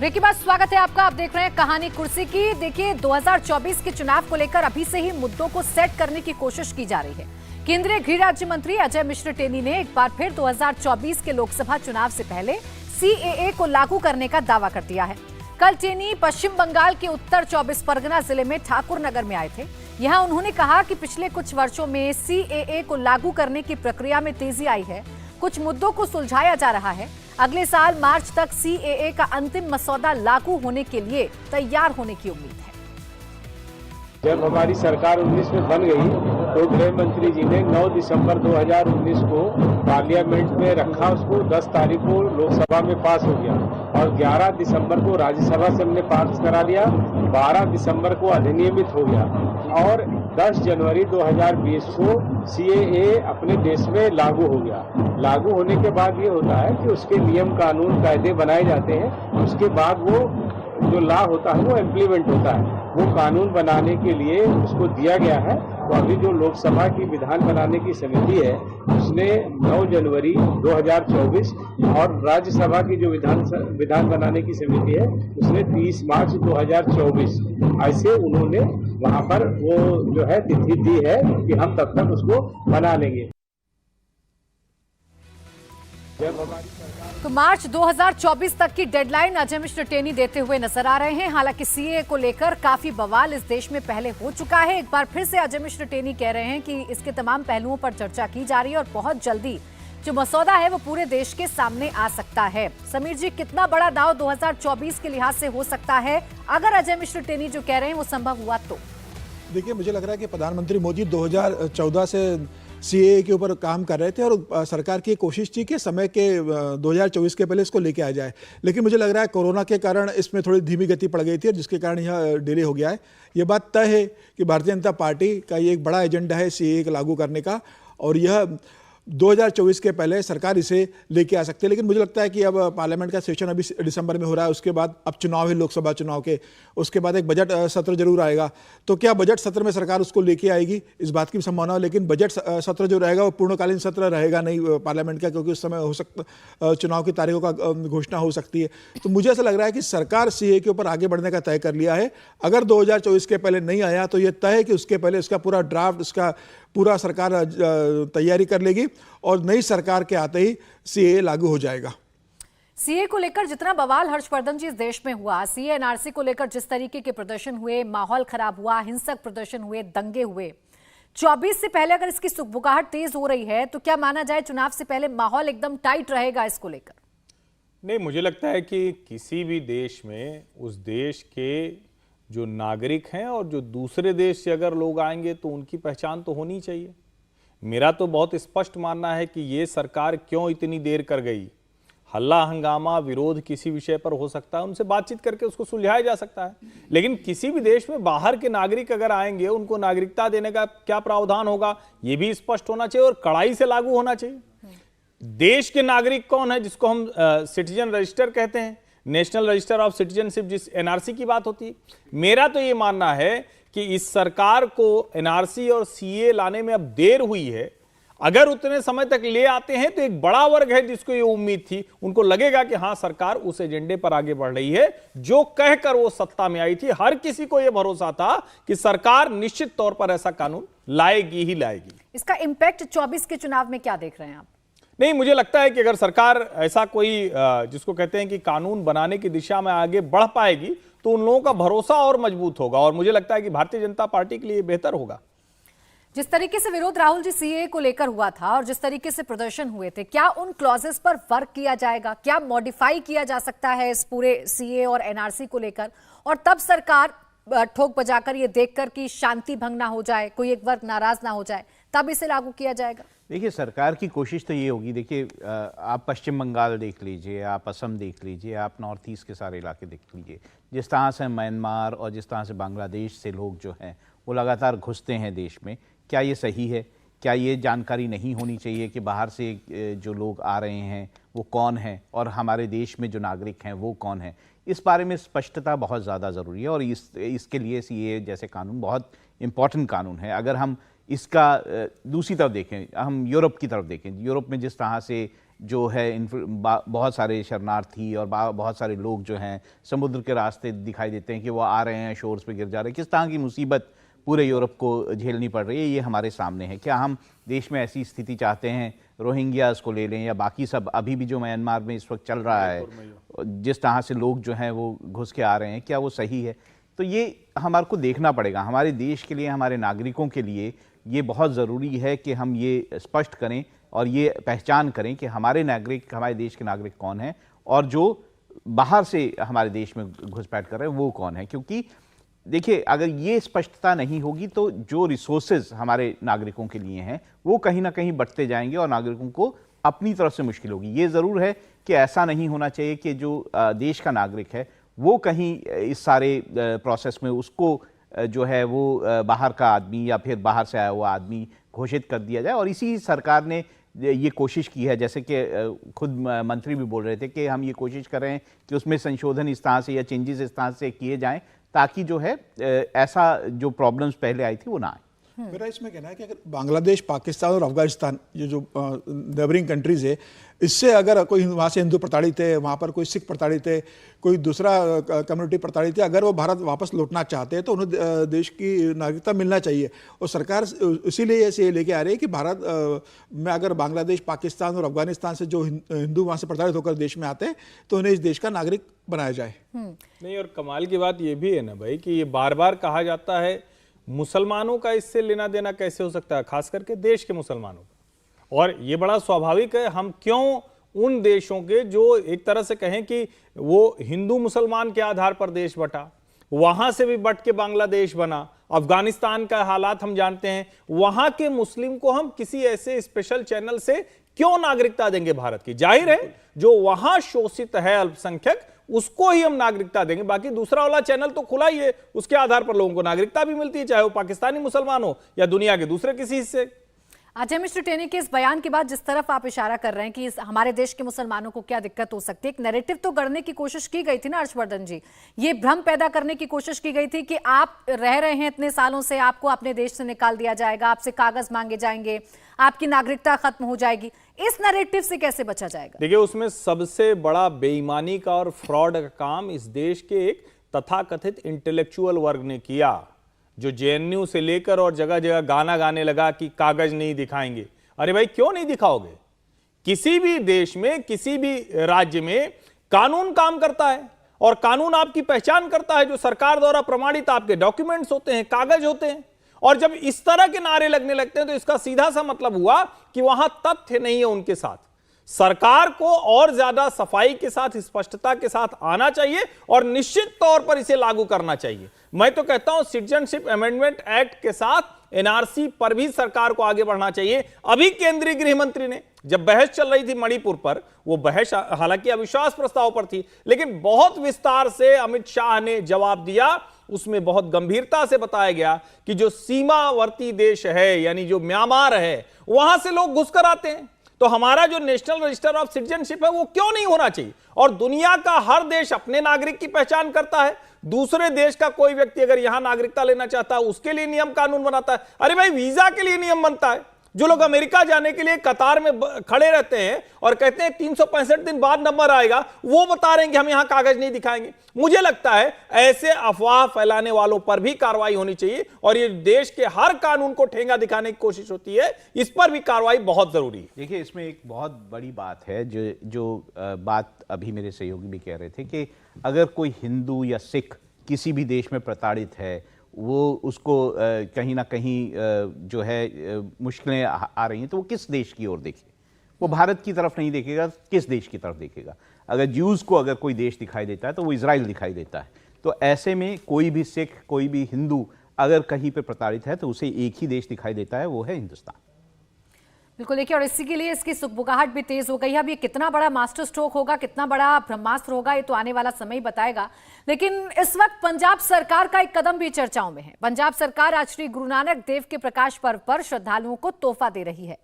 Break के बाद स्वागत है आपका। आप देख रहे हैं कहानी कुर्सी की। देखिए, 2024 के चुनाव को लेकर अभी से ही मुद्दों को सेट करने की कोशिश की जा रही है। केंद्रीय गृह राज्य मंत्री अजय मिश्र टेनी ने एक बार फिर 2024 के लोकसभा चुनाव से पहले सीएए को लागू करने का दावा कर दिया है। कल टेनी पश्चिम बंगाल के उत्तर 24 परगना जिले में ठाकुरनगर में आए थे। यहाँ उन्होंने कहा कि पिछले कुछ वर्षों में सीएए को लागू करने की प्रक्रिया में तेजी आई है, कुछ मुद्दों को सुलझाया जा रहा है। अगले साल मार्च तक सीएए का अंतिम मसौदा लागू होने के लिए तैयार होने की उम्मीद है। जब हमारी सरकार 19 में बन गई तो गृह मंत्री जी ने 9 दिसंबर 2019 को पार्लियामेंट में रखा, उसको 10 तारीख को लोकसभा में पास हो गया और 11 दिसंबर को राज्यसभा से हमने पास करा लिया, 12 दिसंबर को अधिनियमित हो गया और 10 जनवरी 2020 को सीएए अपने देश में लागू हो गया। लागू होने के बाद ये होता है कि उसके नियम कानून कायदे बनाए जाते हैं, उसके बाद वो जो लॉ होता है वो इम्प्लीमेंट होता है। वो कानून बनाने के लिए उसको दिया गया है। तो अभी जो लोकसभा की विधान बनाने की समिति है उसने 9 जनवरी 2024 और राज्यसभा की जो विधान बनाने की समिति है उसने 30 मार्च 2024 ऐसे उन्होंने वहां पर वो जो है तिथि दी है कि हम तब तक उसको बना लेंगे। तो मार्च 2024 तक की डेडलाइन अजय मिश्र टेनी देते हुए नजर आ रहे हैं। हालांकि सीएए को लेकर काफी बवाल इस देश में पहले हो चुका है। एक बार फिर से अजय मिश्र टेनी कह रहे हैं कि इसके तमाम पहलुओं पर चर्चा की जा रही है और बहुत जल्दी जो मसौदा है वो पूरे देश के सामने आ सकता है। समीर जी, कितना बड़ा दाव 2024 के लिहाज से हो सकता है अगर अजय मिश्र टेनी जो कह रहे हैं वो संभव हुआ तो? देखिए, मुझे लग रहा है कि प्रधानमंत्री मोदी 2014 से सीएए के ऊपर काम कर रहे थे और सरकार की कोशिश थी कि समय के 2024 के पहले इसको लेके आ जाए। लेकिन मुझे लग रहा है कोरोना के कारण इसमें थोड़ी धीमी गति पड़ गई थी और जिसके कारण यह डिले हो गया है। ये बात तय है कि भारतीय जनता पार्टी का ये एक बड़ा एजेंडा है सीएए को लागू करने का और यह 2024 के पहले सरकार इसे लेके आ सकती है। लेकिन मुझे लगता है कि अब पार्लियामेंट का सेशन अभी दिसंबर में हो रहा है, उसके बाद अब चुनाव है लोकसभा चुनाव के, उसके बाद एक बजट सत्र जरूर आएगा। तो क्या बजट सत्र में सरकार उसको लेके आएगी, इस बात की संभावना है। लेकिन बजट सत्र जो रहेगा वो पूर्णकालीन सत्र रहेगा नहीं पार्लियामेंट का, क्योंकि उस समय हो सकता चुनाव की तारीखों का घोषणा हो सकती है। तो मुझे ऐसा लग रहा है कि सरकार सीएए के ऊपर आगे बढ़ने का तय कर लिया है। अगर 2024 के पहले नहीं आया तो यह तय है कि उसके पहले इसका पूरा ड्राफ्ट, उसका पूरा सरकार तैयारी कर लेगी और नई सरकार के आते ही सीएए लागू हो जाएगा। सीए को लेकर जितना बवाल हर्षवर्धन जी इस देश में हुआ, सीए एनआरसी को लेकर जिस तरीके के प्रदर्शन हुए, माहौल खराब हुआ, हिंसक प्रदर्शन हुए, दंगे हुए, 24 से पहले अगर इसकी सुगबुगाहट तेज हो रही है तो क्या माना जाए चुनाव से पहले माहौल एकदम टाइट रहेगा इसको लेकर? नहीं, मुझे लगता है कि किसी भी देश में उस देश के जो नागरिक हैं और जो दूसरे देश से अगर लोग आएंगे तो उनकी पहचान तो होनी चाहिए। मेरा तो बहुत स्पष्ट मानना है कि ये सरकार क्यों इतनी देर कर गई। हल्ला हंगामा विरोध किसी विषय पर हो सकता है, उनसे बातचीत करके उसको सुलझाया जा सकता है। लेकिन किसी भी देश में बाहर के नागरिक अगर आएंगे उनको नागरिकता देने का क्या प्रावधान होगा ये भी स्पष्ट होना चाहिए और कड़ाई से लागू होना चाहिए। देश के नागरिक कौन है, जिसको हम सिटीजन रजिस्टर कहते हैं, नेशनल रजिस्टर ऑफ सिटीजनशिप, जिस एनआरसी की बात होती है। मेरा तो ये मानना है कि इस सरकार को एनआरसी और सीए लाने में अब देर हुई है। अगर उतने समय तक ले आते हैं तो एक बड़ा वर्ग है जिसको ये उम्मीद थी, उनको लगेगा कि हां सरकार उस एजेंडे पर आगे बढ़ रही है जो कहकर वो सत्ता में आई थी। हर किसी को यह भरोसा था कि सरकार निश्चित तौर पर ऐसा कानून लाएगी ही लाएगी। इसका इंपैक्ट 24 के चुनाव में क्या देख रहे हैं आप? नहीं, मुझे लगता है कि अगर सरकार ऐसा कोई जिसको कहते हैं कि कानून बनाने की दिशा में आगे बढ़ पाएगी तो उन लोगों का भरोसा और मजबूत होगा और मुझे लगता है कि भारतीय जनता पार्टी के लिए बेहतर होगा। जिस तरीके से विरोध राहुल जी सीए को लेकर हुआ था और जिस तरीके से प्रदर्शन हुए थे, क्या उन क्लॉजेस पर वर्क किया जाएगा? क्या मॉडिफाई किया जा सकता है इस पूरे सीए और एनआरसी को लेकर, और तब सरकार ठोक बजाकर ये देखकर कि शांति भंग ना हो जाए, कोई एक वर्ग नाराज ना हो जाए, तब इसे लागू किया जाएगा? देखिए, सरकार की कोशिश तो ये होगी। देखिए, आप पश्चिम बंगाल देख लीजिए, आप असम देख लीजिए, आप नॉर्थ ईस्ट के सारे इलाके देख लीजिए, जिस तरह से म्यांमार और जिस तरह से बांग्लादेश से लोग जो हैं वो लगातार घुसते हैं देश में। क्या ये सही है? क्या ये जानकारी नहीं होनी चाहिए कि बाहर से जो लोग आ रहे हैं वो कौन हैं और हमारे देश में जो नागरिक हैं वो कौन हैं? इस बारे में स्पष्टता बहुत ज़्यादा ज़रूरी है और इसके लिए सीए जैसे कानून बहुत इम्पॉर्टेंट कानून है। अगर हम इसका दूसरी तरफ देखें, हम यूरोप की तरफ देखें, यूरोप में जिस तरह से जो है बहुत सारे शरणार्थी और बहुत सारे लोग जो हैं समुद्र के रास्ते दिखाई देते हैं कि वो आ रहे हैं, शोर्स पे गिर जा रहे हैं। किस तरह की मुसीबत पूरे यूरोप को झेलनी पड़ रही है, ये हमारे सामने है। क्या हम देश में ऐसी स्थिति चाहते हैं? रोहिंग्यास को ले लें या बाकी सब, अभी भी जो म्यांमार में इस वक्त चल रहा है, जिस तरह से लोग जो हैं वो घुस के आ रहे हैं, क्या वो सही है? तो ये हमारे को देखना पड़ेगा। हमारे देश के लिए, हमारे नागरिकों के लिए ये बहुत ज़रूरी है कि हम ये स्पष्ट करें और ये पहचान करें कि हमारे नागरिक, हमारे देश के नागरिक कौन हैं और जो बाहर से हमारे देश में घुसपैठ कर रहे हैं वो कौन है। क्योंकि देखिए, अगर ये स्पष्टता नहीं होगी तो जो रिसोर्सेज हमारे नागरिकों के लिए हैं वो कहीं ना कहीं बढ़ते जाएंगे और नागरिकों को अपनी तरफ से मुश्किल होगी। ये ज़रूर है कि ऐसा नहीं होना चाहिए कि जो देश का नागरिक है वो कहीं इस सारे प्रोसेस में उसको जो है वो बाहर का आदमी या फिर बाहर से आया हुआ आदमी घोषित कर दिया जाए। और इसी सरकार ने ये कोशिश की है, जैसे कि खुद मंत्री भी बोल रहे थे कि हम ये कोशिश कर रहे हैं कि उसमें संशोधन इस तरह से या चेंजेस इस तरह से किए जाएं ताकि जो है ऐसा जो प्रॉब्लम्स पहले आई थी वो ना आए। मेरा इसमें कहना है कि अगर बांग्लादेश, पाकिस्तान और अफगानिस्तान, ये जो नेबरिंग कंट्रीज है, इससे अगर कोई वहाँ से हिंदू प्रताड़ित है, वहाँ पर कोई सिख प्रताड़ित है, कोई दूसरा कम्युनिटी प्रताड़ित है, अगर वो भारत वापस लौटना चाहते हैं तो उन्हें देश की नागरिकता मिलना चाहिए। और सरकार इसीलिए ऐसे लेके आ रही है कि भारत में अगर बांग्लादेश, पाकिस्तान और अफगानिस्तान से जो हिंदू वहाँ से प्रताड़ित होकर देश में आते हैं तो उन्हें इस देश का नागरिक बनाया जाए। नहीं, और कमाल की बात ये भी है ना भाई कि ये बार बार कहा जाता है मुसलमानों का इससे लेना देना कैसे हो सकता है, खास करके देश के मुसलमानों का। और ये बड़ा स्वाभाविक है, हम क्यों उन देशों के जो एक तरह से कहें कि वो हिंदू मुसलमान के आधार पर देश बटा, वहां से भी बट के बांग्लादेश बना, अफगानिस्तान का हालात हम जानते हैं, वहां के मुस्लिम को हम किसी ऐसे स्पेशल चैनल से क्यों नागरिकता देंगे भारत की? जाहिर है जो वहां शोषित है अल्पसंख्यक उसको ही हम नागरिकता देंगे, बाकी दूसरा वाला चैनल तो खुला ही है, उसके आधार पर लोगों को नागरिकता भी मिलती है, चाहे वो पाकिस्तानी मुसलमान हो या दुनिया के दूसरे किसी हिस्से। अजय मिश्र टेनी के इस बयान के बाद जिस तरफ आप इशारा कर रहे हैं कि हमारे देश के मुसलमानों को क्या दिक्कत हो सकती है, एक नैरेटिव तो गढ़ने की कोशिश की गई थी ना हर्षवर्धन जी, ये भ्रम पैदा करने की कोशिश की गई थी कि आप रह रहे हैं इतने सालों से, आपको अपने देश से निकाल दिया जाएगा, आपसे कागज मांगे जाएंगे, आपकी नागरिकता खत्म हो जाएगी। इस नैरेटिव से कैसे बचा जाएगा? देखिए, उसमें सबसे बड़ा बेईमानी का और फ्रॉड का काम इस देश के एक तथाकथित इंटेलेक्चुअल वर्ग ने किया, जो जेएनयू से लेकर और जगह जगह गाना गाने लगा कि कागज नहीं दिखाएंगे। अरे भाई, क्यों नहीं दिखाओगे? किसी भी देश में, किसी भी राज्य में कानून काम करता है और कानून आपकी पहचान करता है, जो सरकार द्वारा प्रमाणित आपके डॉक्यूमेंट्स होते हैं, कागज होते हैं। और जब इस तरह के नारे लगने लगते हैं तो इसका सीधा सा मतलब हुआ कि वहां तथ्य नहीं है उनके साथ। सरकार को और ज्यादा सफाई के साथ, स्पष्टता के साथ आना चाहिए और निश्चित तौर पर इसे लागू करना चाहिए। मैं तो कहता हूं सिटीजनशिप अमेंडमेंट एक्ट के साथ एनआरसी पर भी सरकार को आगे बढ़ना चाहिए। अभी केंद्रीय गृह मंत्री ने, जब बहस चल रही थी मणिपुर पर, वो बहस हालांकि अविश्वास प्रस्ताव पर थी, लेकिन बहुत विस्तार से अमित शाह ने जवाब दिया। उसमें बहुत गंभीरता से बताया गया कि जो सीमावर्ती देश है, यानी जो म्यांमार है, वहां से लोग घुसकर आते हैं, तो हमारा जो नेशनल रजिस्टर ऑफ सिटीजनशिप है वो क्यों नहीं होना चाहिए? और दुनिया का हर देश अपने नागरिक की पहचान करता है। दूसरे देश का कोई व्यक्ति अगर यहां नागरिकता लेना चाहता है उसके लिए नियम कानून बनाता है। अरे भाई, वीजा के लिए नियम बनता है। जो लोग अमेरिका जाने के लिए कतार में खड़े रहते हैं और कहते हैं 365 दिन बाद नंबर आएगा, वो बता रहे हैं कि हम यहां कागज नहीं दिखाएंगे। मुझे लगता है ऐसे अफवाह फैलाने वालों पर भी कार्रवाई होनी चाहिए और ये देश के हर कानून को ठेंगा दिखाने की कोशिश होती है, इस पर भी कार्रवाई बहुत जरूरी है। देखिए, इसमें एक बहुत बड़ी बात है जो बात अभी मेरे सहयोगी भी कह रहे थे कि अगर कोई हिंदू या सिख किसी भी देश में प्रताड़ित है, वो उसको कहीं ना कहीं जो है मुश्किलें आ रही हैं, तो वो किस देश की ओर देखे? वो भारत की तरफ नहीं देखेगा, किस देश की तरफ देखेगा? अगर ज्यूज़ को अगर कोई देश दिखाई देता है तो वो इजराइल दिखाई देता है। तो ऐसे में कोई भी सिख, कोई भी हिंदू अगर कहीं पे प्रताड़ित है तो उसे एक ही देश दिखाई देता है, वो है हिंदुस्तान। बिल्कुल, देखिए, और इसी के लिए इसकी सुगबुगाहट भी तेज हो गई है। अब ये कितना बड़ा मास्टर स्ट्रोक होगा, कितना बड़ा ब्रह्मास्त्र होगा, ये तो आने वाला समय ही बताएगा। लेकिन इस वक्त पंजाब सरकार का एक कदम भी चर्चाओं में है। पंजाब सरकार आज श्री गुरु नानक देव के प्रकाश पर्व पर श्रद्धालुओं को तोहफा दे रही है।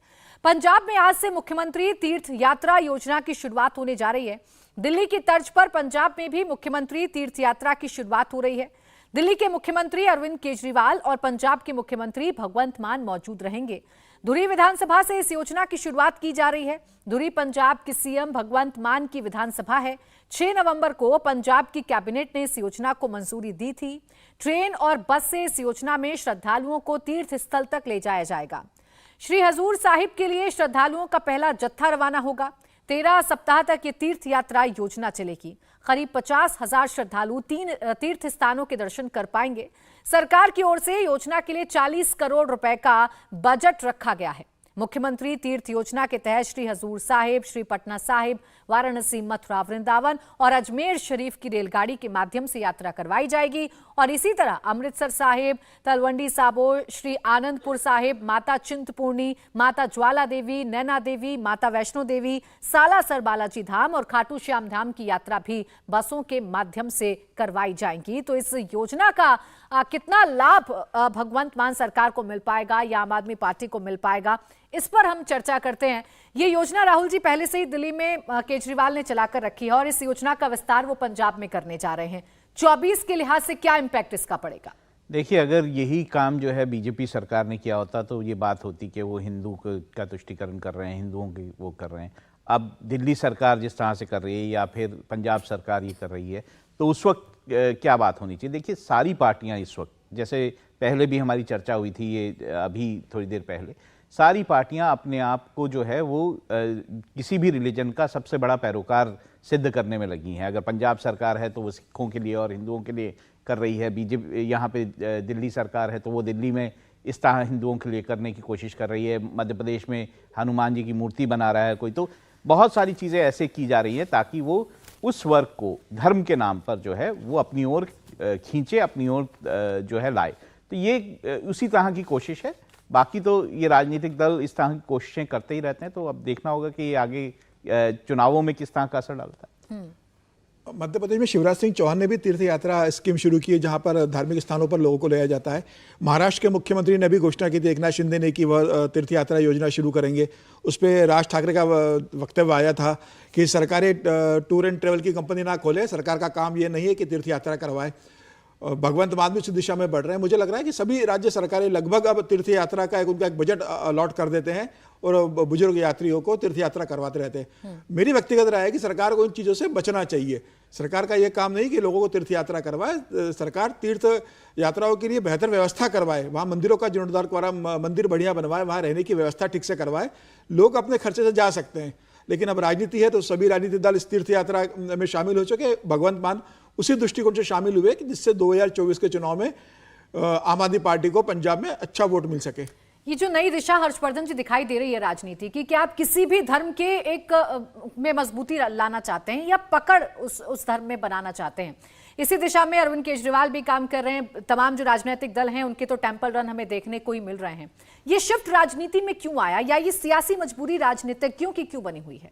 पंजाब में आज से मुख्यमंत्री तीर्थ यात्रा योजना की शुरुआत होने जा रही है। दिल्ली की तर्ज पर पंजाब में भी मुख्यमंत्री तीर्थ यात्रा की शुरुआत हो रही है। दिल्ली के मुख्यमंत्री अरविंद केजरीवाल और पंजाब के मुख्यमंत्री भगवंत मान मौजूद रहेंगे। धुरी विधानसभा से इस योजना की शुरुआत की जा रही है। धुरी पंजाब के सीएम भगवंत मान की विधानसभा है। 6 नवंबर को पंजाब की कैबिनेट ने इस योजना को मंजूरी दी थी। ट्रेन और बस से इस योजना में श्रद्धालुओं को तीर्थ स्थल तक ले जाया जाएगा। श्री हजूर साहिब के लिए श्रद्धालुओं का पहला जत्था रवाना होगा। 13 सप्ताह तक ये तीर्थ यात्रा योजना चलेगी। करीब 50,000 श्रद्धालु 3 तीर्थ स्थानों के दर्शन कर पाएंगे। सरकार की ओर से योजना के लिए 40 करोड़ रुपए का बजट रखा गया है। मुख्यमंत्री तीर्थ योजना के तहत श्री हजूर साहिब, श्री पटना साहिब, वाराणसी, मथुरा, वृंदावन और अजमेर शरीफ की रेलगाड़ी के माध्यम से यात्रा करवाई जाएगी। और इसी तरह अमृतसर साहिब, तलवंडी साबो, श्री आनंदपुर साहिब, माता चिंतपूर्णी, माता ज्वाला देवी, नैना देवी, माता वैष्णो देवी, सालासर बालाजी धाम और खाटू श्याम धाम की यात्रा भी बसों के माध्यम से करवाई जाएंगी। तो इस योजना का कितना लाभ भगवंत मान सरकार को मिल पाएगा या आम आदमी पार्टी को मिल पाएगा, इस पर हम चर्चा करते हैं। ये योजना राहुल जी पहले से ही दिल्ली में केजरीवाल ने चलाकर रखी है और इस योजना का विस्तार वो पंजाब में करने जा रहे हैं। 24 के लिहाज से क्या इंपैक्ट इसका पड़ेगा? देखिए, अगर यही काम जो है बीजेपी सरकार ने किया होता तो ये बात होती कि वो हिंदू का तुष्टीकरण कर रहे हैं, हिंदुओं की वो कर रहे हैं। अब दिल्ली सरकार जिस तरह से कर रही है या फिर पंजाब सरकार ये कर रही है, तो उस वक्त क्या बात होनी चाहिए? देखिए, सारी पार्टियां इस वक्त, जैसे पहले भी हमारी चर्चा हुई थी, ये अभी थोड़ी देर पहले, सारी पार्टियां अपने आप को जो है वो किसी भी रिलीजन का सबसे बड़ा पैरोकार सिद्ध करने में लगी हैं। अगर पंजाब सरकार है तो वो सिखों के लिए और हिंदुओं के लिए कर रही है। बीजेपी यहाँ पे दिल्ली सरकार है तो वो दिल्ली में इस तरह हिंदुओं के लिए करने की कोशिश कर रही है। मध्य प्रदेश में हनुमान जी की मूर्ति बना रहा है कोई। तो बहुत सारी चीज़ें ऐसे की जा रही हैं ताकि वो उस वर्ग को धर्म के नाम पर जो है वो अपनी ओर खींचे, अपनी ओर जो है लाए। तो ये उसी तरह की कोशिश है। बाकी तो ये राजनीतिक दल इस तरह की कोशिशें करते ही रहते हैं। तो अब देखना होगा कि ये आगे चुनावों में किस तरह का असर डालता है। मध्य प्रदेश में शिवराज सिंह चौहान ने भी तीर्थ यात्रा स्कीम शुरू की है, जहां पर धार्मिक स्थानों पर लोगों को लाया जाता है। महाराष्ट्र के मुख्यमंत्री ने भी घोषणा की थी, एकनाथ शिंदे ने, कि वह तीर्थ यात्रा योजना शुरू करेंगे। उस पर राज ठाकरे का वक्तव्य आया था कि सरकारें टूर एंड ट्रेवल की कंपनी ना खोले, सरकार का काम ये नहीं है कि तीर्थ यात्रा करवाए। भगवंत मान भी उस दिशा में बढ़ रहे हैं। मुझे लग रहा है कि सभी राज्य सरकारें लगभग अब तीर्थ यात्रा का उनका एक बजट अलॉट कर देते हैं और बुजुर्ग यात्रियों को तीर्थ यात्रा करवाते रहते हैं। मेरी व्यक्तिगत राय है कि सरकार को इन चीज़ों से बचना चाहिए। सरकार का यह काम नहीं कि लोगों को तीर्थ यात्रा करवाए। सरकार तीर्थ यात्राओं के लिए बेहतर व्यवस्था करवाए, वहाँ मंदिरों का जीर्णोद्धार करवाए, मंदिर बढ़िया बनवाए, वहाँ रहने की व्यवस्था ठीक से करवाए। लोग अपने खर्चे से जा सकते हैं। लेकिन अब राजनीति है तो सभी राजनीतिक दल इस तीर्थ यात्रा में शामिल हो चुके। भगवंत मान उसी दृष्टिकोण से शामिल हुए कि जिससे 2024 के चुनाव में आम आदमी पार्टी को पंजाब में अच्छा वोट मिल सके। ये जो नई दिशा हर्षवर्धन जी दिखाई दे रही है राजनीति की, क्या आप किसी भी धर्म के एक में मजबूती लाना चाहते हैं या पकड़ उस धर्म में बनाना चाहते हैं? इसी दिशा में अरविंद केजरीवाल भी काम कर रहे हैं। तमाम जो राजनीतिक दल हैं उनके तो टेम्पल रन हमें देखने को ही मिल रहे हैं। ये शिफ्ट राजनीति में क्यों आया, या ये सियासी मजबूरी राजनीतिज्ञों की क्यों बनी हुई है?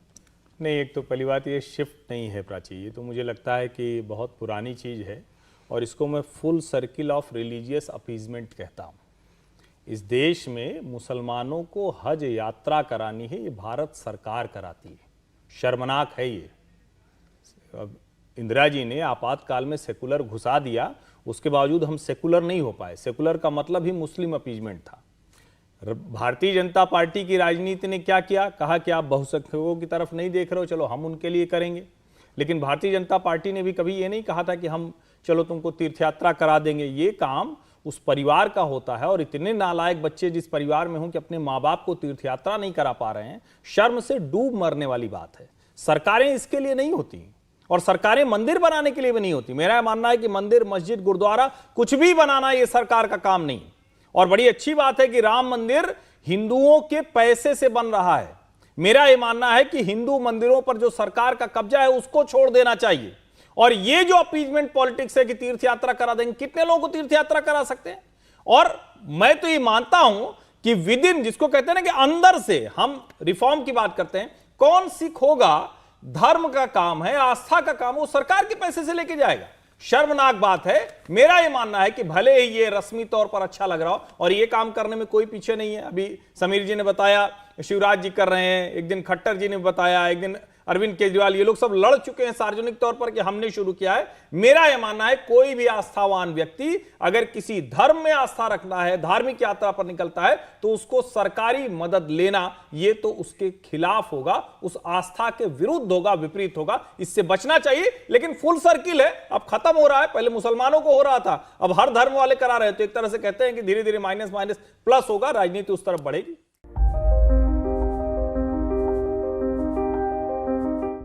नहीं, एक तो पहली बात ये शिफ्ट नहीं है प्राची, ये तो मुझे लगता है कि बहुत पुरानी चीज़ है और इसको मैं full circle of religious appeasement कहता हूँ। इस देश में मुसलमानों को हज यात्रा करानी है, ये भारत सरकार कराती है। शर्मनाक है ये। अब इंदिरा जी ने आपातकाल में सेकुलर घुसा दिया, उसके बावजूद हम सेकुलर नहीं हो पाए। सेकुलर का मतलब ही मुस्लिम अपीजमेंट था। भारतीय जनता पार्टी की राजनीति ने क्या किया? कहा कि आप बहुसंख्यकों की तरफ नहीं देख रहे हो, चलो हम उनके लिए करेंगे। लेकिन भारतीय जनता पार्टी ने भी कभी ये नहीं कहा था कि हम चलो तुमको तीर्थयात्रा करा देंगे। ये काम उस परिवार का होता है और इतने नालायक बच्चे जिस परिवार में हों कि अपने माँ बाप को तीर्थयात्रा नहीं करा पा रहे हैं, शर्म से डूब मरने वाली बात है। सरकारें इसके लिए नहीं होती और सरकारें मंदिर बनाने के लिए भी नहीं होती। मेरा मानना है कि मंदिर, मस्जिद, गुरुद्वारा कुछ भी बनाना ये सरकार का काम नहीं। और बड़ी अच्छी बात है कि राम मंदिर हिंदुओं के पैसे से बन रहा है। मेरा यह मानना है कि हिंदू मंदिरों पर जो सरकार का कब्जा है उसको छोड़ देना चाहिए। और ये जो अपीजमेंट पॉलिटिक्स है कि तीर्थ यात्रा करा देंगे, कितने लोगों को तीर्थ यात्रा करा सकते हैं? और मैं तो ये मानता हूं कि विद इन, जिसको कहते हैं ना कि अंदर से हम रिफॉर्म की बात करते हैं, कौन सिख होगा, धर्म का काम है, आस्था का काम, वो सरकार के पैसे से लेके जाएगा। शर्मनाक बात है। मेरा यह मानना है कि भले ही ये रस्मी तौर पर अच्छा लग रहा हो और ये काम करने में कोई पीछे नहीं है। अभी समीर जी ने बताया शिवराज जी कर रहे हैं, एक दिन खट्टर जी ने बताया, एक दिन अरविंद केजरीवाल, ये लोग सब लड़ चुके हैं सार्वजनिक तौर पर कि हमने शुरू किया है। मेरा यह मानना है कोई भी आस्थावान व्यक्ति अगर किसी धर्म में आस्था रखना है, धार्मिक यात्रा पर निकलता है, तो उसको सरकारी मदद लेना ये तो उसके खिलाफ होगा, उस आस्था के विरुद्ध होगा, विपरीत होगा। इससे बचना चाहिए। लेकिन फुल सर्किल है, अब खत्म हो रहा है। पहले मुसलमानों को हो रहा था, अब हर धर्म वाले करा रहे हैं। तो एक तरह से कहते हैं कि धीरे धीरे माइनस माइनस प्लस होगा, राजनीति उस तरफ बढ़ेगी।